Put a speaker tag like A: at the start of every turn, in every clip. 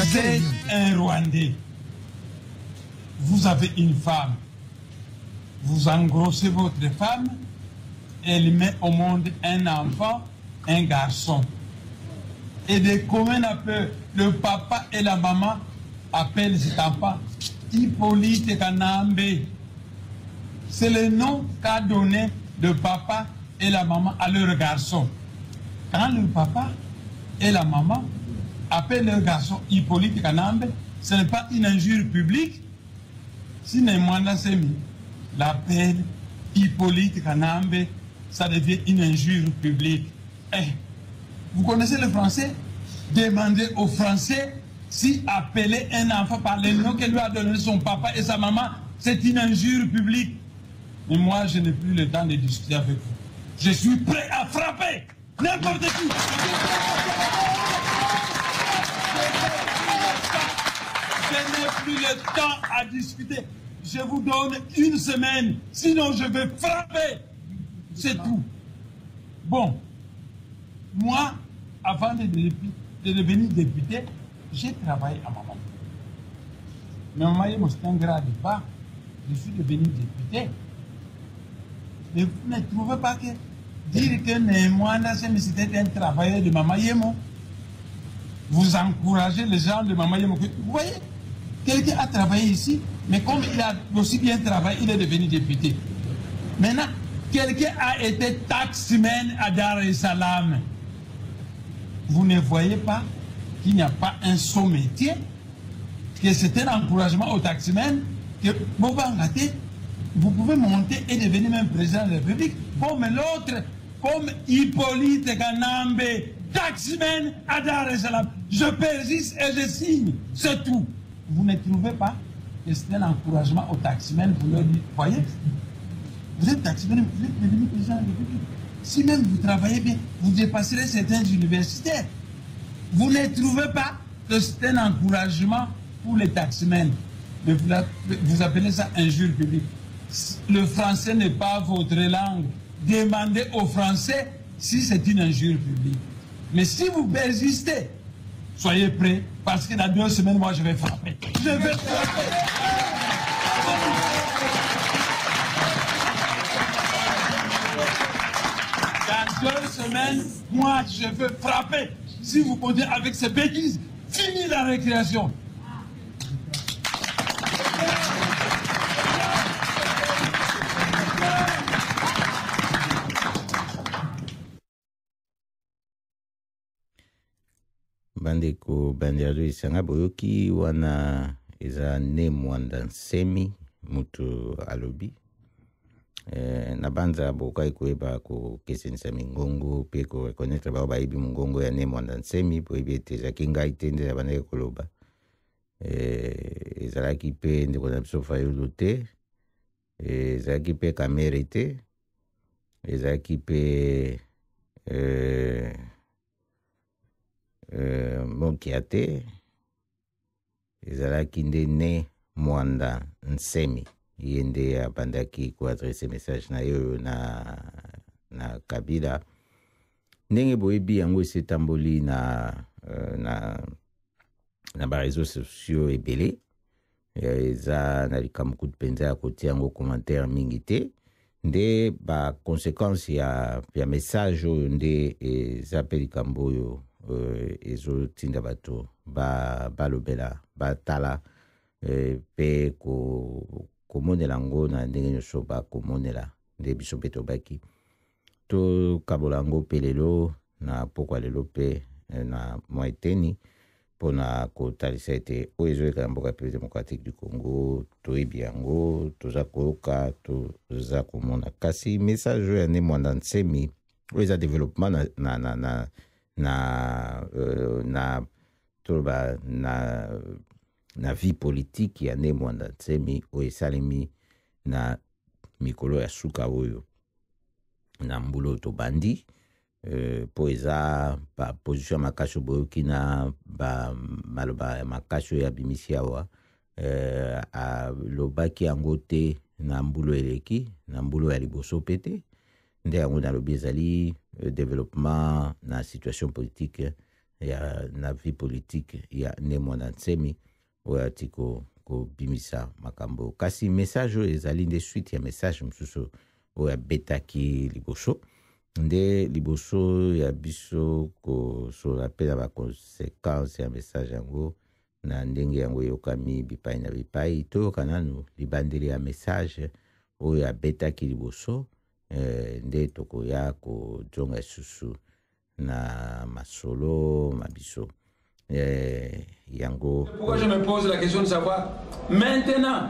A: Vous êtes un Rwandais. Vous avez une femme. Vous engrossez votre femme. Elle met au monde un enfant, un garçon. Et de commun appel, le papa et la maman appellent cet enfant Hippolyte Kanambe. C'est le nom qu'a donné le papa et la maman à leur garçon. Quand le papa et la maman appellent leur garçon Hippolyte Kanambe, ce n'est pas une injure publique. Si Némwanda Semi l'appelle Hippolyte Kanambe, ça devient une injure publique. Eh, vous connaissez le français? Demandez aux Français si appeler un enfant par le nom que lui a donné son papa et sa maman, c'est une injure publique. Mais moi, je n'ai plus le temps de discuter avec vous. Je suis prêt à frapper n'importe qui. Je n'ai plus le temps à discuter. Je vous donne une semaine, sinon je vais frapper. C'est tout. Bon, moi, avant de devenir député, j'ai travaillé à Maman. Mais Maman, c'est un grade bas. Je suis devenu député. Mais vous ne trouvez pas que dire que Némwanda Semi c'était un travailleur de Maman Yemo, vous encouragez les gens de Maman Yemo. Vous voyez, quelqu'un a travaillé ici, mais comme il a aussi bien travaillé, il est devenu député. Maintenant, quelqu'un a été taximan à Dar es Salaam. Vous ne voyez pas qu'il n'y a pas un saut métier, que c'est un encouragement aux taximens, que vous pouvez monter et devenir même président de la République, comme l'autre, comme Hippolyte Kanambe, taximan à Dar es Salaam. Je persiste et je signe, c'est tout. Vous ne trouvez pas que c'est un encouragement aux taximens, vous leur dites, voyez, vous êtes taximan, vous êtes devenu président de la République. Si même vous travaillez bien, vous dépasserez certains universitaires. Vous ne trouvez pas que c'est un encouragement pour les taximens. Mais vous appelez ça injure publique. Le français n'est pas votre langue. Demandez aux Français si c'est une injure publique. Mais si vous persistez, soyez prêts, parce que dans 2 semaines, moi, je vais frapper. Je vais frapper. Dans 2 semaines, moi, je veux frapper. Si vous continuez avec ces bêtises, fini la récréation.
B: Bandeko bandiado isanga boyoki wana eza Némwanda Nsemi mutu alobi na banza bokai koyeba ko kesenisa mingongo pe ko reconnaître ba bayibi mungongo ya Némwanda Nsemi po ibete za kingai tende ya bana koloba ezalaki pe ndeko na biso fayulu te ezalaki pe kamere te ezalaki pe mokia te ezalaki nde Némwanda Nsemi ye nde abandaki koadrese message na yo na Kabila ndenge boyebi yango esi etamboli na bareseau sociaux ebele eza na likambo kutu mpenza ya kotia yango commentaire mingi te nde baconséquence ya message oyo nde eza mpe likambo oyo ezotinda bato balobela batala mpe komonela yango na ndenge nyonso bakomonela nde biso mpe tobaki tokabola yango mpe lelo na pokwa lelo mpe na mwa eteni mpona kotalisa ete oyo ezoleka na mboka République démocratique du Congo toyebi yango toza koyoka toza komona kasi message oyo ya Némwanda Nsemi oyo eza développement na vie politique ya Némwanda Nsemi oyo esalemi na mikolo ya suka oyo na mbulo tobandi po eza position ya makasi boyoki na maloba ya makasi oyo abimisi awa alobaki yango te na mbulo eleki na mbulo ya liboso pe te nde yango nalobi ezali développement na situation politique ya na vie politique ya ne mwana nsemi oyo ati kobimisa makambo kasi message oyo ezali nde suite ya message mosusu oyo abetaki liboso nde liboso ya biso kosolola mpe na baconséquence ya message yango na ndenge yango eyokami bipai na bipai toyoka nanu libandeli ya message oyo abetaki liboso nde tokoya kojonga susu na masolo mabiso yango.
A: Pourquoi je me pose la question de savoir maintenant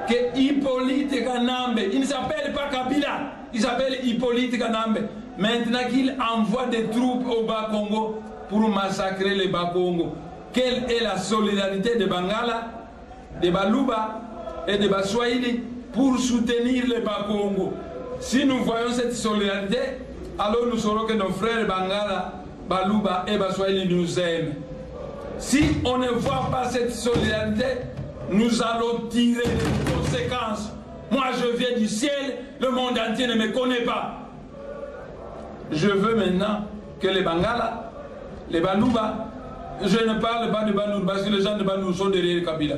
A: que Hippolyte Kanambe, il ne s'appelle pas Kabila, il s'appelle Hippolyte Kanambe, maintenant qu'il envoie des troupes au Bas-Congo pour massacrer les Bas-Congo, quelle est la solidarité de Bangala, de Baluba et de Baswahili pour soutenir les Bas-Congo? Si nous voyons cette solidarité, alors nous saurons que nos frères Bangala, Baluba et Baswahili nous aiment. Si on ne voit pas cette solidarité, nous allons tirer les conséquences. Moi, je viens du ciel, le monde entier ne me connaît pas. Je veux maintenant que les Bangala, les Baluba, je ne parle pas de Banour parce que les gens de Banour sont derrière Kabila,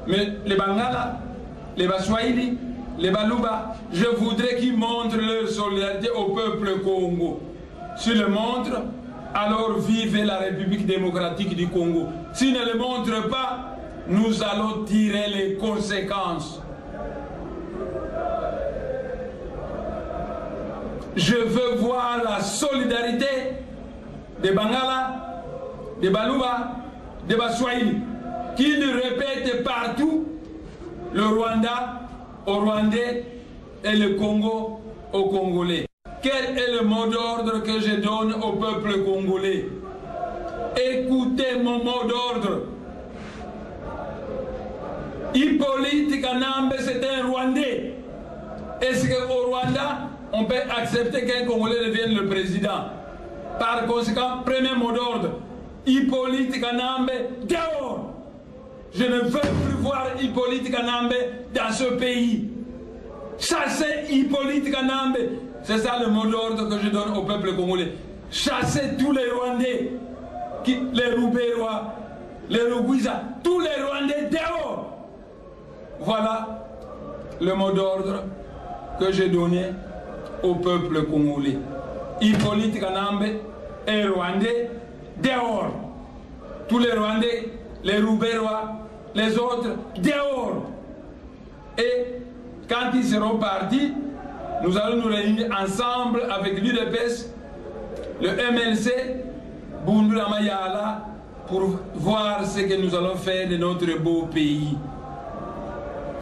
A: mais les Bangala, les Baswahili, les Baluba, je voudrais qu'ils montrent leur solidarité au peuple Congo. S'ils le montrent, alors vive la République démocratique du Congo. S'ils ne le montrent pas, nous allons tirer les conséquences. Je veux voir la solidarité des Bangala, des Baluba, des Baswahili, qu'ils répètent partout le Rwanda aux Rwandais et le Congo aux Congolais. Quel est le mot d'ordre que je donne au peuple congolais? Écoutez mon mot d'ordre. Hippolyte Kanambe, c'est un Rwandais. Est-ce qu'au Rwanda, on peut accepter qu'un Congolais devienne le président? Par conséquent, premier mot d'ordre, Hippolyte Kanambe, dehors! Je ne veux plus voir Hippolyte Kanambe dans ce pays. Chassez Hippolyte Kanambe. C'est ça le mot d'ordre que je donne au peuple congolais. Chassez tous les Rwandais, les Roubérois, les Rugwiza, tous les Rwandais dehors. Voilà le mot d'ordre que j'ai donné au peuple congolais. Hippolyte Kanambe est Rwandais dehors. Tous les Rwandais, les Roubérois, les autres dehors. Et quand ils seront partis, nous allons nous réunir ensemble avec l'UDPS, le MLC, Bundula Mayala, pour voir ce que nous allons faire de notre beau pays.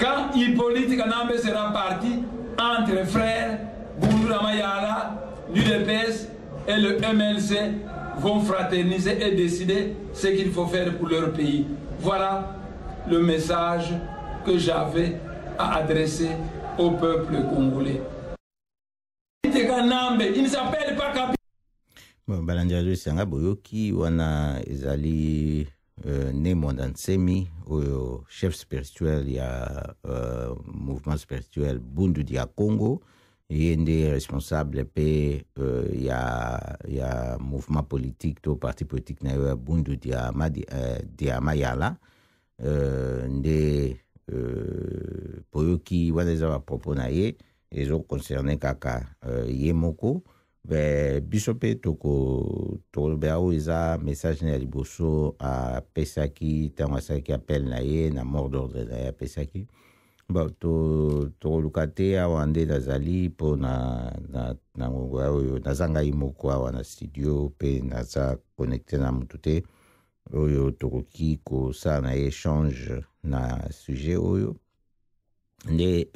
A: Quand Hippolyte Kanambe sera parti, entre frères, Bundula Mayala, l'UDPS et le MLC vont fraterniser et décider ce qu'il faut faire pour leur pays. Voilà le message que j'avais à adresser au peuple congolais. Il ne s'appelle pas Kabila.
B: Bon, balandiazo sanga boyoki wana ezali ne Mwanda Nsemi oyo chef spirituel ya mouvement spirituel Bundu dia Congo yende responsable pe ya mouvement politique to parti politique na yo Bundu dia Mayala nde boyoki wana eza ba propos na ye ezo concerné kaka ye moko biso mpe tolobela oyo eza message na ya liboso apesaki ntango asalaki appel na ye na mort d'ordre na ye apesaki toluka te awa nde nazali mpo na ngongo oyo naza ngai moko awa na studio mpe naza connecte na mutu te oyo tokoki kosala na ye échange na sujet oyo nde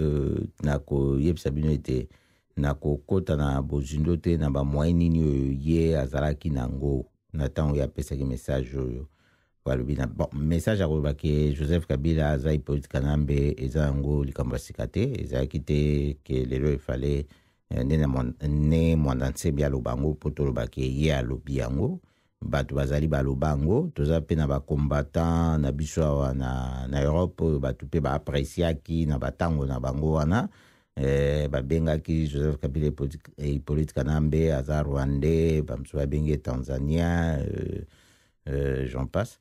B: nakoyebisa bino ete nakokota na bozindo te na bamoyen nini oyo ye azalaki nango na ntango ye apesaki message oyo balobi na message akolobaki Joseph Kabila aza Hippolyte Kanambe eza yango likambo ya sika te ezalaki te ke lelo efale ne Mwanda Nsemi aloba yango mpo tolobaki ye alobi yango bato bazali baloba yango toza mpe na bakombatant na biso awa na Europe oyo bato mpe baapresiaki na batango na bango wana babengaki Joseph Kabila Hippolyte Kanambe aza Rwandais bamosusu babengi Tanzania j'en passe.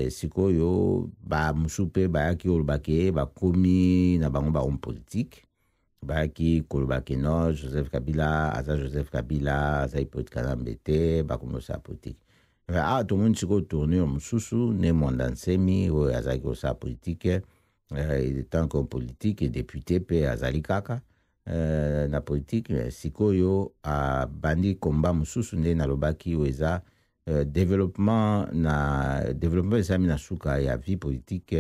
B: Sikoyo ba musupe ba ki olbake ba komi na bango ba homme politique ba ki kolbake no Joseph Kabila aza hypocrite kanambete ba komo sa politique. Tout le monde siko tourner mususu ne Mondansemi o azaki o sa politique tant qu'homme politique et député pe azali kaka na politique sikoyo a bandi combat mususu ne na lobaki weza développement esami na suka ya vie politique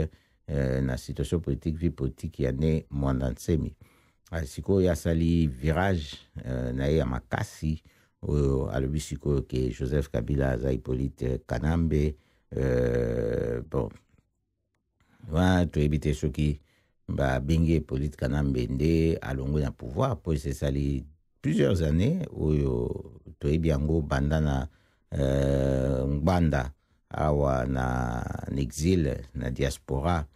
B: na situation politique vie politique ya ne Mondansemi sikoyo asali virage na ye ya makasi oyo alobi sikoyo ke Joseph Kabila aza Hippolyte Kanambe bon wana toyebi te soki babengi Hippolyte Kanambe nde alongwe na pouvoir po esali plusieurs années oyo toyebi yango banda na ngbanda awa na exil na diaspora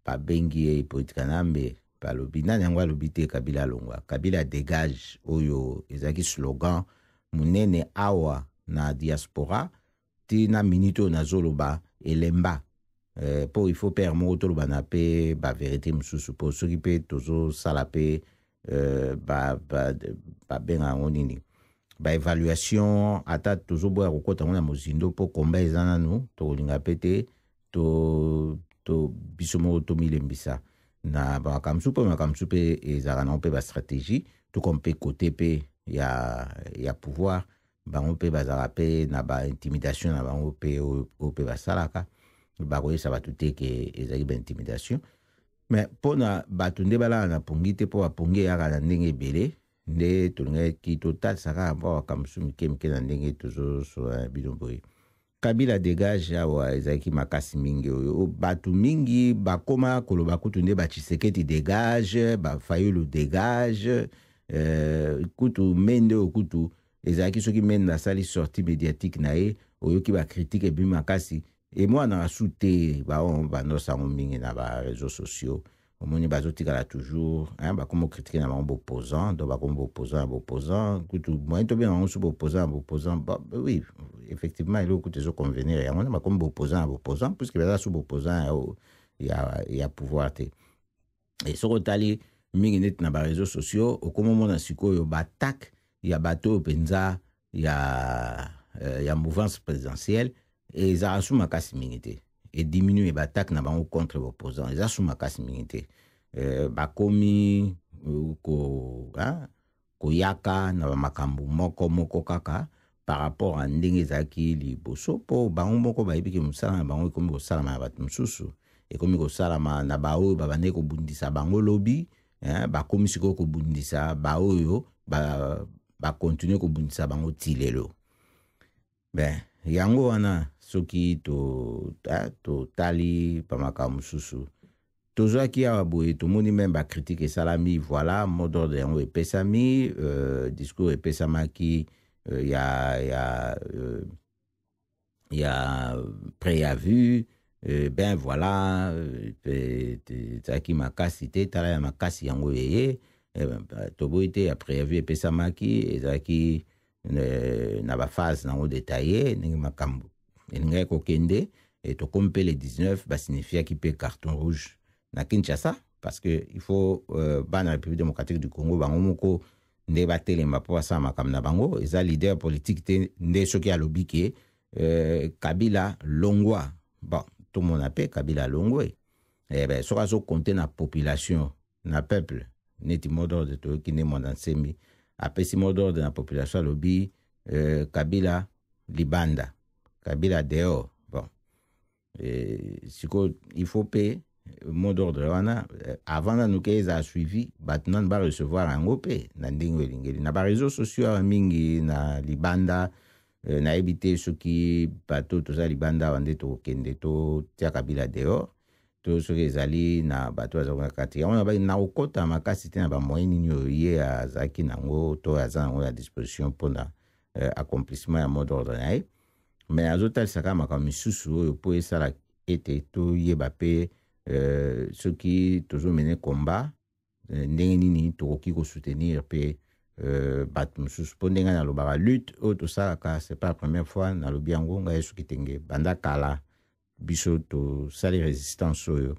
B: babengi Hippolyte Kanambe balobi nani yango alobi te Kabila alongwa Kabila dégage oyo ezalaki slogan munene awa na diaspora tina minute oyo nazoloba elemba po il faut père moko toloba na pe ba vérité mosusu po soki pe tozosala pe babenga yango nini baévaluation ata tozoboya kokota yango na mozindo mpo komba eza nanu tokolinga pe te biso moko tomilembisa na bamakamsu mpe ezalaka nango mpe bastratégie tout comme mpe côté mpe ya pouvoir bango mpe bazalaka mpe na baintimidation na bango mpe oyo mpe basalaka bakoyesa bato te ke ezalaki baintimidation mais mpona bato nde balala na pongi te mpo bapongi eyaka na ndenge ebele nde tolingaki totalisaka mpo bakamsu mike na ndenge tozosola na bino boye Kabila dégage awa ezalaki makasi mingi oyo bato mingi bakoma koloba kutu nde Tshisekedi dégage Fayulu dégage kutu mende oyo kutu ezalaki soki mende asali sortie médiatique na ye oyoki bacritique ebimi makasi emwana asu te bandosango mingi na baréseaux sociaux omoni bazotikala toujours bakoma critique na bango boposant donc bakoma boposant kutu moyen tobenga bango so boposant oui effectivement il okutu ezoconvenir yango na bakoma boposant puisque baza so boposant ya pouvoir te et soko otali mingi neti na baréseaux sociaux okoma omona sikoyo batak ya bato oyo mpenza ya mouvance présidentielle ezala su makasi mingi te ediminue batak na bango contre l'opposant eza su makasi mingi te bakomi koyaka na bamakambo moko kaka par rapport à ndenge ezalaki liboso mpo bango moko bayebiki mosala na bango ekomi kosalama na bato mosusu ekomi kosalama na baoyo babandeki kobundisa bango lobi bakomi sikoyo kobundisa baoyo bakontinue kobundisa bango ti lelo yango wana soki totali pamakambo mosusu tozwaki awa boye tomoni meme bacritique esalami voilà mot d'ordre yango epesami discours epesamaki ya préavu voilà ezalaki makasi te tala ya makasi yango yeye toboyi te ya préavu epesamaki ezalaki na baphase nango détaillé ndenge makambo elingaki kokende tokomi mpe le 19 basignifiaki mpe carton rouge na Kinshasa parce que il faut bana République démocratique du Congo bango moko nde batelema mpo basala makambo na bango eza leader politique te nde soki alobi ke Kabila longwa bon tomona mpe Kabila longwe soki azokonte na population na peuple neti mot d'ordre toyoki nde Mondansemi apesi mot d'ordre na population alobi Kabila libanda Kabila dehors bon siko il faut pe mot d'ordre wana avant nanu ke eza suivi bato nanu barecevoir yango mpe na ndenge elingeli na baréseaux sociaux awa mingi na libanda nayebi te soki bato toza libanda awa nde tokokende totia Kabila dehors to soki ezali na bato bazalaka kati yango na kokota makasi te na bamoyen nini oyo ye azalaki nango to aza nango na disposition mpona accomplissement ya mot d'ordre na ye mais azotalisaka makambo misusu oyo mpo esala ete toyeba mpe soki tozomene combat ndenge nini tokoki kosoutenir mpe bato mosusu mpo ndenge nalobaka lutte oyo tosalaka c'est pas la première fois nalobi yango ngai soki tenge banda kala biso tosali résistance oyo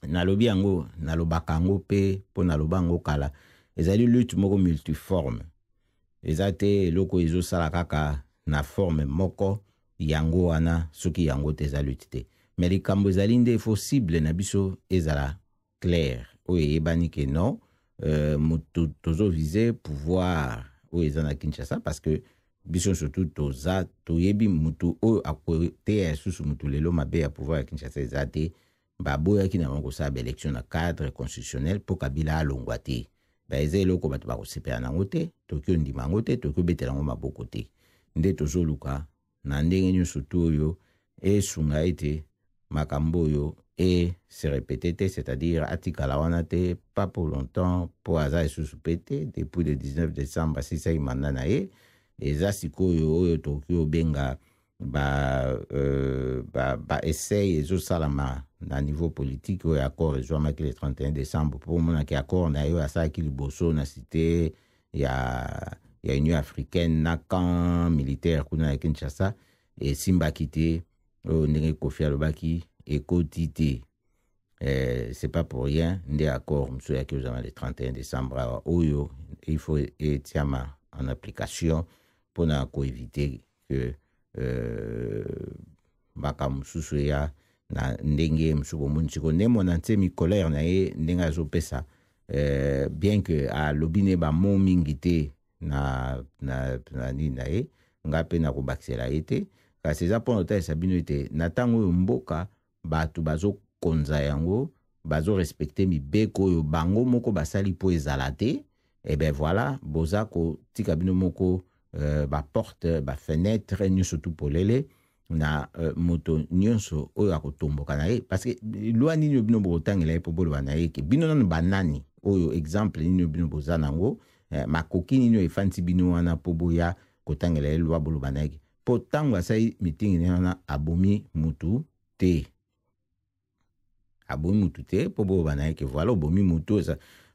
B: nalobi yango nalobaka yango mpe mpo naloba yango kala ezali lutte moko multiforme eza te eloko ezosala kaka na forme moko yango wana soki yango te eza lutte te mais likambo ezali nde fo cible na biso ezala clair oyo eyebani ke non tozo viser pouvoir oyo eza na Kinshasa parce que biso surtout toyebi mutu oyo akoteya susu mutu lelo mabe ya pouvoir ya Kinshasa eza te baboyaki na bango kosala baélection na cadre constitutionnel mpo Kabila alongwa te eza eloko bato bakosepela nango te toki ondima yango te toki obetela yango maboko te nde tozoluka na ndenge nyonso tu oyo esunga ete makambo oyo se répéter te c'est-à-dire atikala wana te pas pour longtemps po aza esusu pe te depuis le 19 décembre asisaki manda na ye eza sikoyo oyo toki obenga essaye ezosalama na niveau politique oyo accord ezwamaki le 31 décembre po omonaki accord na yo asalaki liboso na cité ya Union africaine na camp militaire kuna na Kinshasa esimbaki te oyo ndenge Kofi alobaki ekoti te c'est pas pour rien nde accord mosusu yaki ozama le 31 décembre awa oyo il faut etiama en application mpona koevite que makambo mosusu eya na ndenge mosusu komoni siko nde mona ntemi colère na ye ndenge azopesa bien que alobi ne bamo mingi te na nini na ye nga mpe na kobakisela ye te kasi eza mpona otalisa bino ete na ntango oyo mboka bato bazokonza yango bazorespecte mibeko oyo bango moko basali mpo ezala te ben voilà boza kotika bino moko baporte bafenetre nyonso tu polele na moto nyonso oyo akotomboka na ye parce que lwa nini oyo bino bokotangela ye mpo boloba na ye ke bino nano banani oyo exemple nini oyo bino boza nango makoki nini oyo efandisi bino wana mpo boya kotangela ye lwa boloba na ye mpo ntango asali mitingi ne wana abomi mutu te mpo boloba na ye ke voilà obomi mutu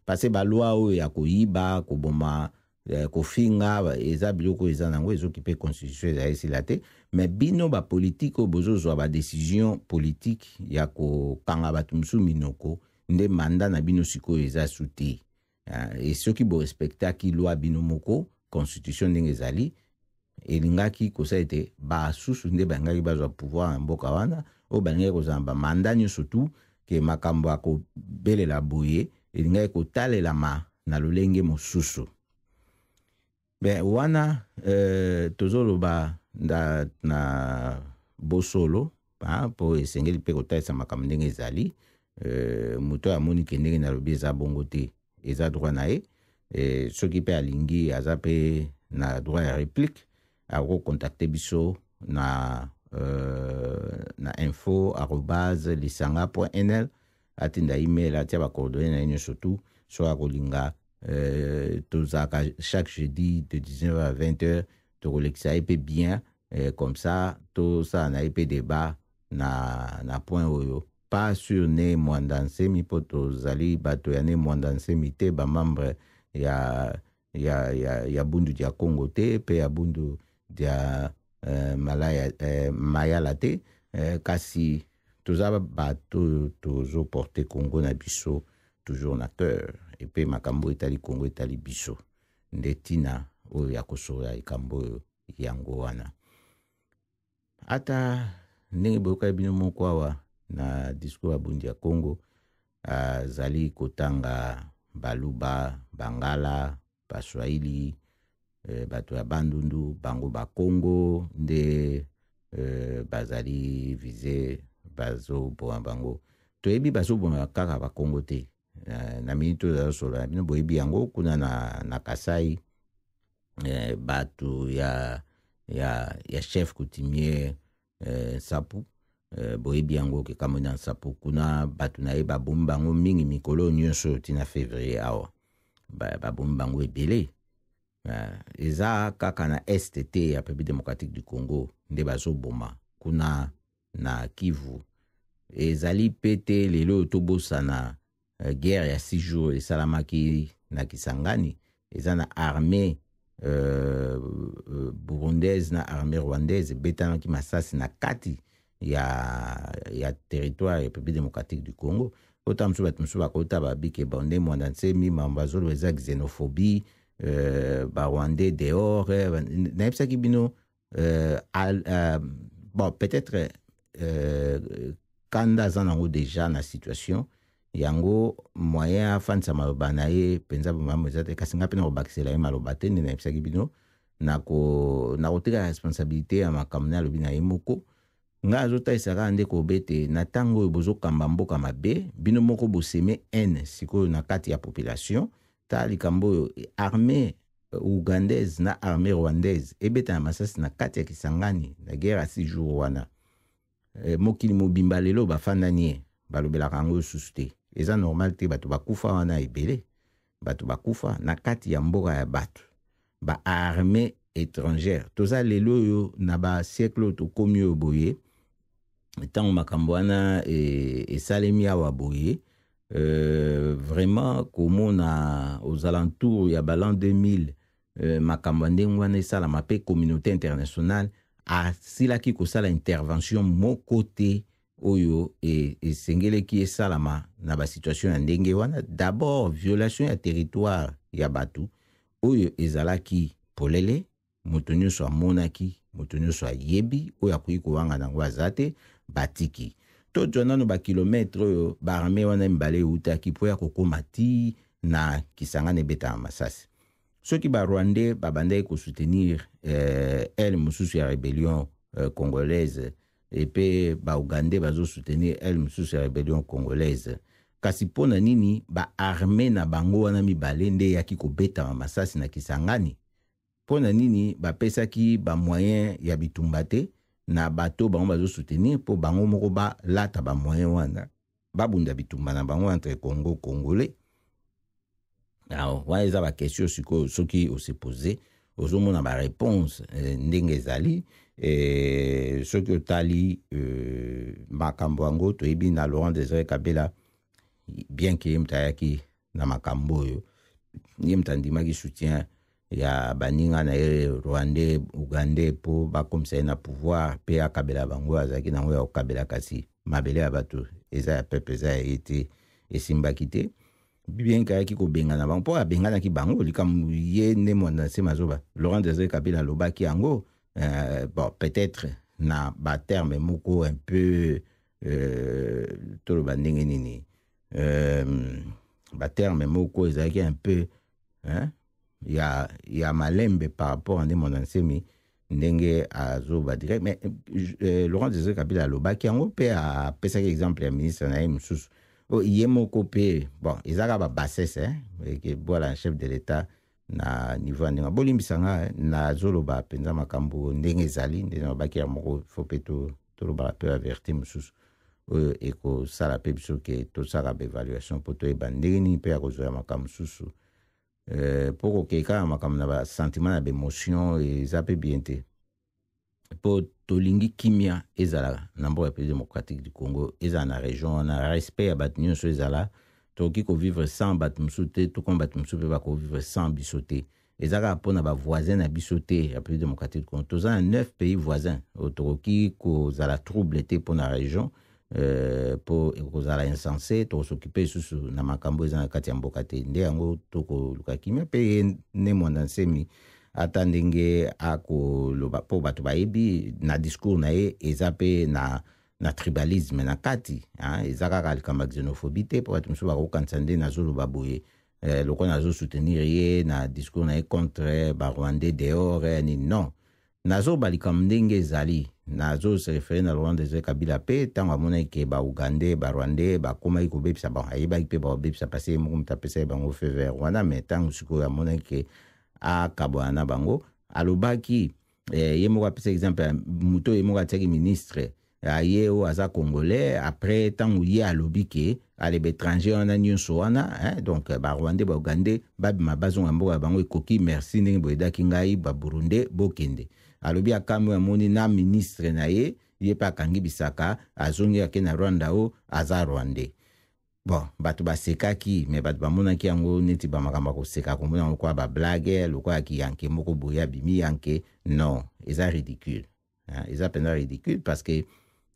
B: parce que balwa oyo ya koyiba koboma kofinga eza biloko eza nango ezoki mpe constitution eza esila te mais bino bapolitike oyo bozozwa badécision politique ya kokanga bato mosusu minoko nde manda na bino sikoyo eza su te e soki borespectaki lwa bino moko constitution ndenge ezali elingaki kosala ete basusu nde balingaki bazwa pouvoir na mboka wana oyo balingaki kozala bamanda nyonso tu ke makambo akobelela boye elingaki kotalelama na lolenge mosusu ben wana tozoloba na bosolo mpo esengeli mpe kotalisa makambo ndenge ezali moto oyo amoni ke ndenge nalobi eza bongo te eza droit na ye soki mpe alingi aza mpe na droit ya réplique akocontacte biso na info@lisanga.nl atinda email atia bacoordonné na ye nyonso tu so akolinga tozalaka chaque jeudi de 19h à 20h tokolekisa ye mpe bien comme ça tosala na ye mpe débat na point oyo pas sur ne mwanda nsemi mpo tozali bato ya ne mwanda nsemi te bamembre ya bundu dia Congo te mpe ya bundu dia mayala te kasi toza bato tozoporte Congo na biso toujours na cœur et mpe makambo etali Congo etali biso nde tina oyo ya kosola likambo oyo yango wana ata ndenge boyoka bino moko awa na discours ya bundi ya Congo azali kotanga baluba bangala baswahili bato ya bandundu bango bakongo nde bazali vize bazoboma bango toyebi bazoboma kaka bakongo te na minito ezasolola bino boyebi yango kuna na Kasai bato ya chef coutumier Sapu boyebi yango ke kamona na Sapu kuna bato na ye babomi bango mingi mikolo nyonso tina février awa babomi bango ebele eza kaka na STT ya République démocratique du Congo nde bazoboma kuna na Kivu ezali pete lelo tobosana guerre ya 6 jours esalamaki na Kisangani eza na armée burundaise na armée rwandaise betanaki masasi na kati ya territoire ya République démocratique du Congo. Ota msu bat msu bakota babike bonde mwanda nsemi mambazolo eza xénophobie ba rwandais dehors na epsaki bino bon peut-être kanda za nango déjà na situation yango moyen afanisa maloba na ye penza bamamo eza te kasi nga mpe na kobakisela ye maloba te nde na yebisaki bino na koteka responsabilité ya makambo na alobi na ye moko nga azotaisaka nde kobete na ntango oyo bozokamba mboka mabe bino moko boseme haine sikoyo na kati ya population ta likambo oyo armée ougandaise na armée rwandaise ebeta na masasi na kati ya Kisangani na guerre ya 6 jours wana mokili mobimba lelo bafandani ye balobelaka yango susu te eza normal te bato bakufa wana ebele bato bakufa na kati ya mboka ya bato ba armée étrangère toza lelo oyo na ba siècle tokomi oyo boye ntango makambo wana esalemi awa boye vraiment komona aux alentours ya balan 2000 makambo ndenge wana esalama mpe communauté internationale asilaki kosala intervention moko te oyo esengeleki esalama na basituation ya ndenge wana d'abord violation ya territoire ya bato oyo ezalaki polele moto nyonso amonaki moto nyonso ayebi oyo akoki kowanga nango aza te batiki tozwa nano bakilometre oyo baarme wana mibale eutaki mpo ya kokoma ti na Kisangani ebetaka masasi soki barwandais babandaki kosoutenir ele mosusu ya rébellion congolaise epe baugandais bazosoutenir ele mosusu ya rébellion congolaise kasi mpo na nini baarme na bango wana mibale nde eyaki kobetama masasi na Kisangani mpo na nini bapesaki bamoyen ya bitumba te na bato bango bazosoutenir mpo bango moko balata bamoyen wana babunda bitumba na bango entre Congo Congolais. Alors wana eza bakestion sikoyo soki ose pose ozomona baréponse ndenge ezali soki otali makambo yango toyebi na Laurent Désiré Kabila bien ke ye mutu ayaki na makambo oyo ye mutu andimaki soutien ya baninga na ye rwandais ugandais mpo bakomisa ye na pouvoir mpe akabela bango azalaki nango ya kokabela kasi mabele ya bato eza ya pepe eza ya ye te esimbaki te bien que ayaki kobengana bango mpo abenganaki bango likambo ye nde mwanda nse mazoba Laurent Désiré Kabila alobaki yango bon peut-être na baterme moko un peu toloba ndenge nini baterme moko ezalaki un peu ya malembe par rapport à nde mwanda nsemi ndenge azoba direct mais Laurent Désiré Kabila alobaki yango mpe apesaki exemple ya ministre na ye mosusu ye moko pe bon ezaka ba bassesse que voilà chef de l'état na niveau ndenge bolimbisanga na zoloba penza makambo ndenge ezali ndenge babaki ya moko faut pe to loba pe avertir mususu eko sala pe biso ke to sala ba évaluation pour to eba ndenge ni pe akozoya makambo mususu pour que ka makambo na ba sentiment na ba émotion eza pe bien te po tolingi kimia ezala na mboka ya République démocratique du Congo ezala na région na respect ya bato nyonso ezala tokoki kovivre sans bato mosusu te to koma bato mosusu mpe bakovivre sans biso te ezalaka mpo na bavoisin na biso te ya République démocratique du Congo toza na 9 pays voisins oyo tokoki kozala trouble te mpo na région mpo kozala insensé tokosokipe lisusu na makambo eza na kati ya mboka te nde yango tokoluka kimia mpe ye nde mwanda nsemi ata ndenge akoloba mpo bato bayebi na discours na ye eza mpe na tribalisme na kati eza kaka likambo ya xénophobie te mpo bato mosusu bakokanisa nde nazoloba boye lokola nazosoutenir ye na discours na ye contre barwandais dehors nini non nazoba likambo ndenge ezali nazose refere na Laurent Désiré Kabila mpe ntango amonaki ke baugandais barwandais bakomaki kobebisa bon ayebaki mpe bakobebisa pase ye moko moto apesaki bango feu vert wana mais ntango sikoyo amonaki ke akabwana na bango alobaki ye moko apesa exemple moto ye moko atiaki ministre ye oyo aza congolais après ntango ye alobi ke ale baétranger wana nyonso wana donc barwandais baugandais babima bazonga mboka ya bango ekoki merci ndenge boyedaki ngai baburundais bokende alobi akamwi amoni na ministre na ye ye mpe akangi bisaka azongi ake na Rwanda o aza rwandais bon bato basekaki mais bato bamonaki yango neti bamakambo koseka komona lokwa bablage lokwa ki yanke moko boye abimi yanke non eza ridicule eza mpenza ridicule parce que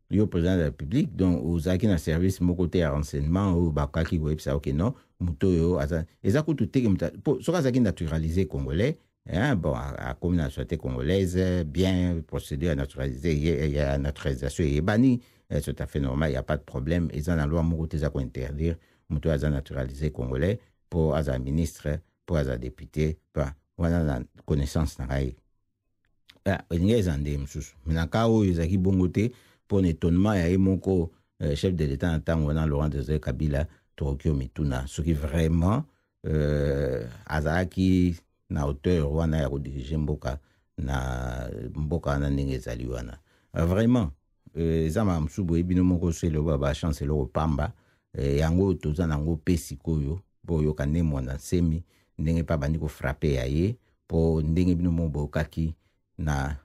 B: yo président de la République donc ozalaki na service moko te ya renseignement oyo bakokaki koyebisa oke non moto oyo eza kutu teke soki azalaki naturalisé congolais bon akomi na nationalité congolaise bien procédure ya naturalisation eyebani c'est tout à fait normal, il n'y a pas de problème. Ils ont la loi Mourouteza pour interdire, Moutou Aza naturalisé congolais, pour Aza ministre, pour Aza député, pour Aza la connaissance. Il y a des andés, mais dans le cas où ils ont bongoté, pour un étonnement, il y a mon chef de l'État en temps où on a Laurent Désiré Kabila, Torokio Mituna, ce qui vraiment, Aza qui, na hauteur, on a dirigé Mboka, na Nengezaliwana. Vraiment, zama msubu ebino moko selo baba chance lo pamba yango toza nango pesikoyo bo yoka nemo na semi ndenge pa bandi ko frapper yaye po ndenge bino mo kaki na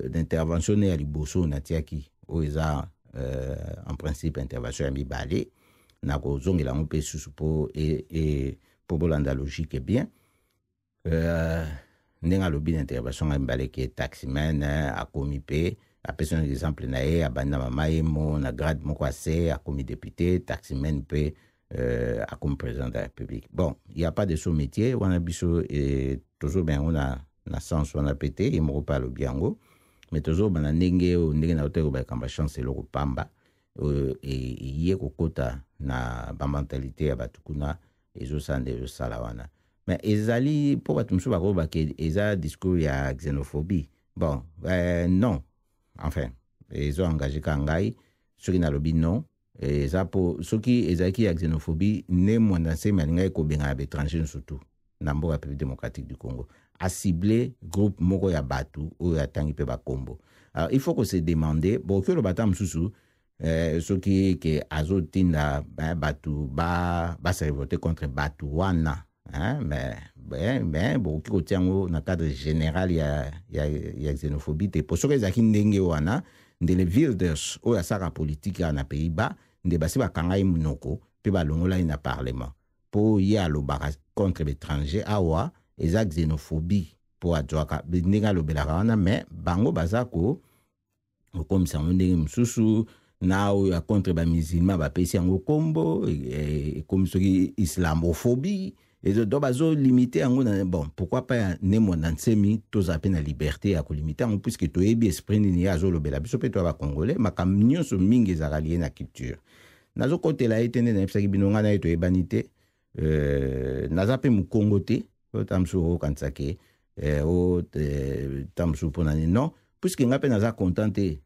B: d'intervention ya liboso na tiaki oza en principe intervention ya mibale na ko zongela ngo pesusu po po bolanda logique bien ndenga lobi d'intervention ya mibale ke taximan a komi pe a personne exemple na a banda mama mo na grade moko assez a comme député taximen peut a comme président de la République. Bon, il y a pas de sous métier, on a biso et toujours bien on a na sens on a pété et mo parle bien go mais toujours bana ndenge na hôtel ba kamba chance le pamba et yé kokota na ba mentalité ya batukuna ezo sande salawana. Mais ezali pour batumsu ba ko ba ke eza discours ya xénophobie. Bon, non. Enfin, ils ont engagé Kangai, ceux qui n'ont pas non, et ça pour ceux qui ont la xénophobie, ne moins d'assez, mais ils ont été étrangers surtout, dans la République démocratique du Congo, à cibler groupe Moko ya Batu ou ya Tangi Peba Combo. Alors, il faut qu'on se demande, bon, que le Batam Soussou, ceux qui azotina Batu, ba se révolter contre Batu Wana. Mais bon qui tient dans le cadre général il y a xénophobie pour ceux qui ndenge wana de les wilders ou ya sara politique na Pays-Bas de basi ba kangai munoko pe ba longola ina parlement pour y a lo baka contre l'étranger awa eza xénophobie pour adjoaka ndenge lo belaka wana mais bango bazako comme ça ndenge msusu na o ya contre ba musulman ba pesi yango kombo comme ceux qui islamophobie et donc bazo limiter en bon pourquoi pas ne mon ansemi tous à peine la liberté à limiter en puisque to ebi esprit ni azo lo bela biso pe to ba congolais makamnyo so mingi za lié na culture nazo côté la etende na psaki binonga na to ebanité naza pe mu Congo te tamsu o kansake o tamsu pona non puisque ngape naza contenté